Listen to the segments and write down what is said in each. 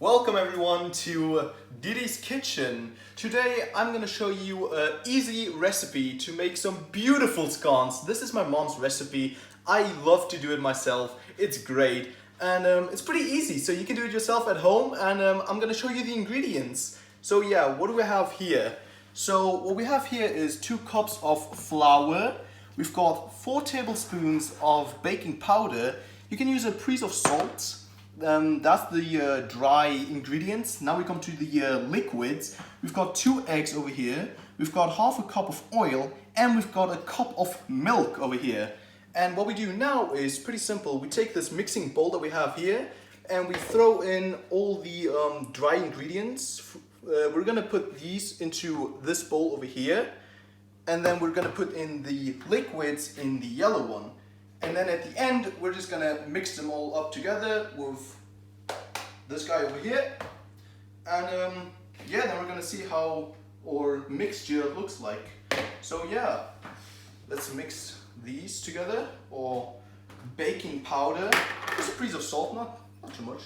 Welcome everyone to Didi's kitchen. Today I'm gonna show you an easy recipe to make some beautiful scones. This is my mom's recipe. I love to do it myself. It's great and it's pretty easy, so you can do it yourself at home, and I'm gonna show you the ingredients. So yeah, what do we have here? So what we have here is 2 cups of flour. We've got 4 tablespoons of baking powder. You can use a piece of salt. That's the dry ingredients. Now we come to the liquids. We've got 2 eggs over here. We've got half a cup of oil, and we've got a cup of milk over here. And what we do now is pretty simple. We take this mixing bowl that we have here, and we throw in all the dry ingredients. We're gonna put these into this bowl over here, and then we're gonna put in the liquids in the yellow one. And then at the end, we're just gonna mix them all up together with this guy over here. And yeah, then we're gonna see how our mixture looks like. So yeah, let's mix these together. Or baking powder, just a piece of salt, not too much.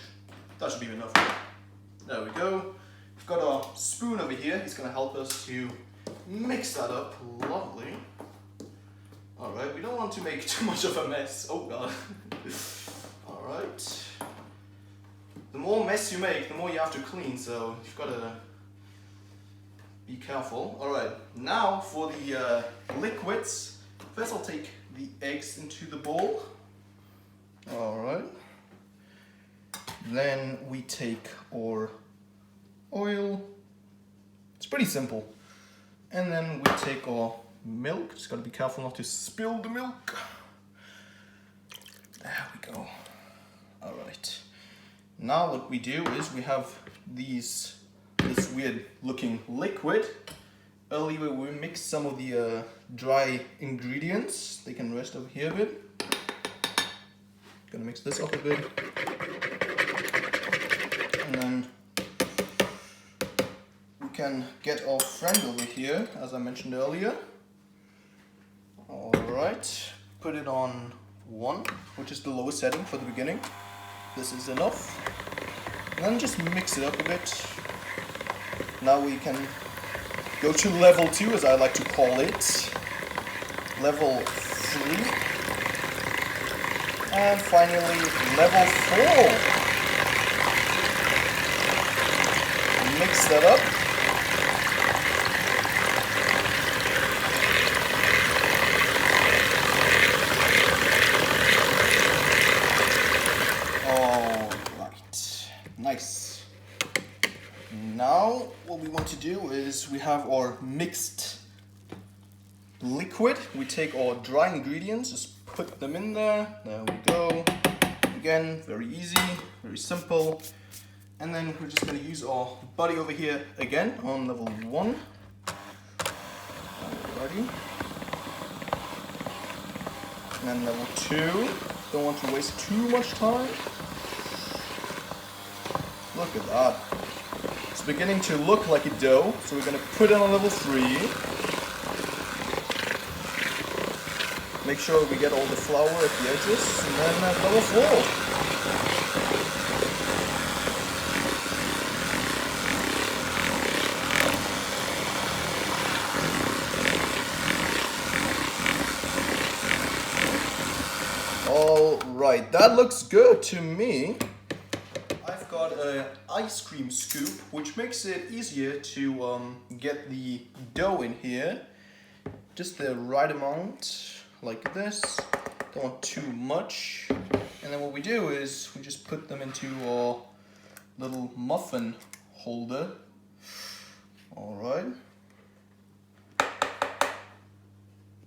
That should be enough. There we go. We've got our spoon over here. He's gonna help us to mix that up. Lovely. Alright, we don't want to make too much of a mess. Oh god. Alright. The more mess you make, the more you have to clean, so you've got to be careful. Alright, now for the liquids. First I'll take the eggs into the bowl. Alright. Then we take our oil. It's pretty simple. And then we take our milk. Just gotta be careful not to spill the milk. There we go. Alright. Now what we do is we have this weird looking liquid. Earlier we mixed some of the dry ingredients. They can rest over here a bit. Gonna mix this up a bit. And then we can get our friend over here, as I mentioned earlier. Alright, put it on 1, which is the lowest setting for the beginning. This is enough. And then just mix it up a bit. Now we can go to level 2, as I like to call it. Level 3. And finally, level 4. Mix that up. Nice. Now what we want to do is we have our mixed liquid. We take our dry ingredients, just put them in there. There we go. Again, very easy, very simple. And then we're just going to use our buddy over here again on level 1. Alrighty. And then level 2. Don't want to waste too much time. Look at that. It's beginning to look like a dough, so we're going to put it on level 3. Make sure we get all the flour at the edges, and then at level 4. Alright, that looks good to me. Got an ice cream scoop, which makes it easier to get the dough in here. Just the right amount, like this. Don't want too much. And then what we do is we just put them into our little muffin holder. Alright.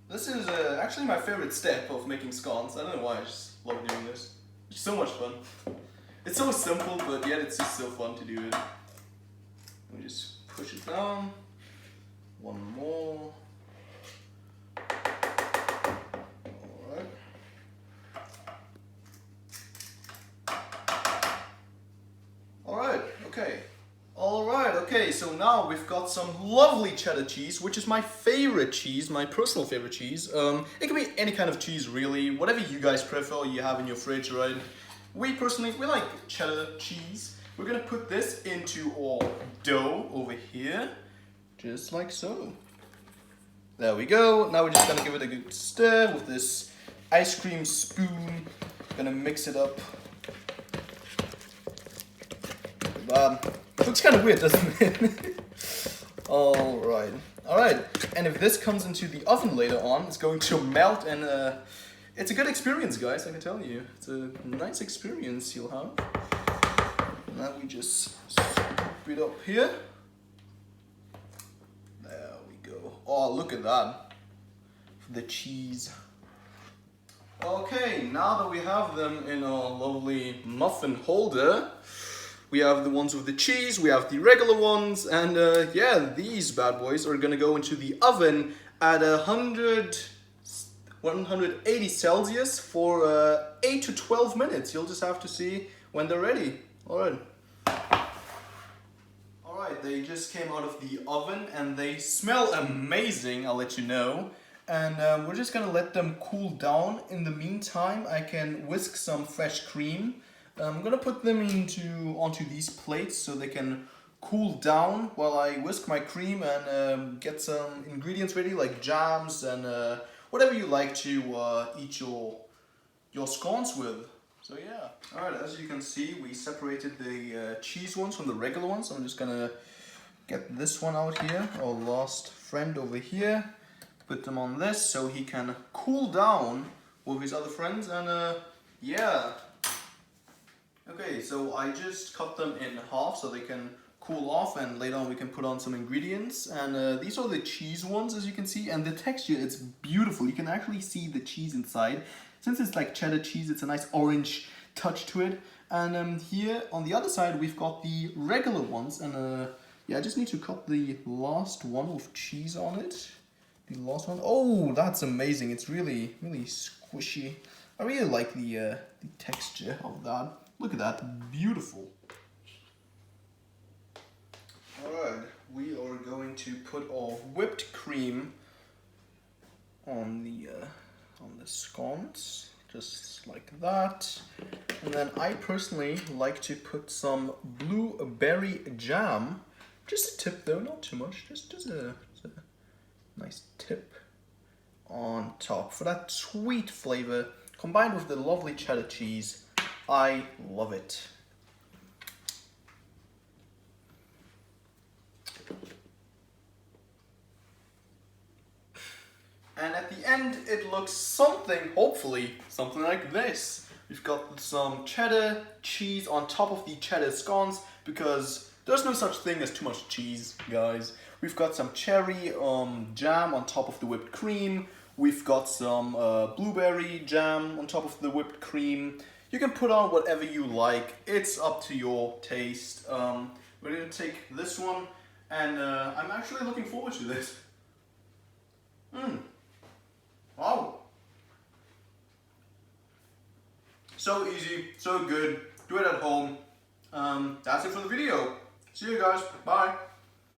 This is actually my favorite step of making scones. I don't know why, I just love doing this. It's so much fun. It's so simple, but yet it's just so fun to do it. Let me just push it down. 1 more. Alright. Alright, okay. Alright, okay, so now we've got some lovely cheddar cheese, which is my favorite cheese, my personal favorite cheese. It can be any kind of cheese really, whatever you guys prefer you have in your fridge, right? We personally, we like cheddar cheese. we're gonna put this into our dough over here, just like so. There we go. Now we're just gonna give it a good stir with this ice cream spoon. Gonna mix it up. Looks kind of weird, doesn't it? Alright. And if this comes into the oven later on, it's going to melt, and it's a good experience, guys, I can tell you. It's a nice experience you'll have. Now we just scoop it up here. There we go. Oh, look at that. The cheese. Okay, now that we have them in our lovely muffin holder, we have the ones with the cheese, we have the regular ones, and yeah, these bad boys are gonna go into the oven at 180 Celsius for 8 to 12 minutes. You'll just have to see when they're ready. Alright, they just came out of the oven and they smell amazing, I'll let you know. And we're just gonna let them cool down. In the meantime, I can whisk some fresh cream. I'm gonna put them onto these plates so they can cool down while I whisk my cream and get some ingredients ready, like jams and whatever you like to eat your scones with. So yeah. Alright, as you can see, we separated the cheese ones from the regular ones. I'm just gonna get this one out here, our last friend over here. Put them on this so he can cool down with his other friends, and yeah. Okay, so I just cut them in half so they can cool off, and later on we can put on some ingredients. And these are the cheese ones, as you can see, and the texture, it's beautiful. You can actually see the cheese inside. Since it's like cheddar cheese, it's a nice orange touch to it. And here on the other side we've got the regular ones, and yeah, I just need to cut the last one with cheese on it. The last one. Oh, that's amazing. It's really, really squishy. I really like the texture of that. Look at that, beautiful. Alright, we are going to put our whipped cream on the scones, just like that. And then I personally like to put some blueberry jam, just a tip though, not too much, just a nice tip on top for that sweet flavor combined with the lovely cheddar cheese. I love it. And at the end, it looks hopefully something like this. We've got some cheddar cheese on top of the cheddar scones, because there's no such thing as too much cheese, guys. We've got some cherry jam on top of the whipped cream. We've got some blueberry jam on top of the whipped cream. You can put on whatever you like. It's up to your taste. We're gonna take this one, and I'm actually looking forward to this. Wow. So easy, so good. Do it at home. That's it for the video. See you guys. Bye.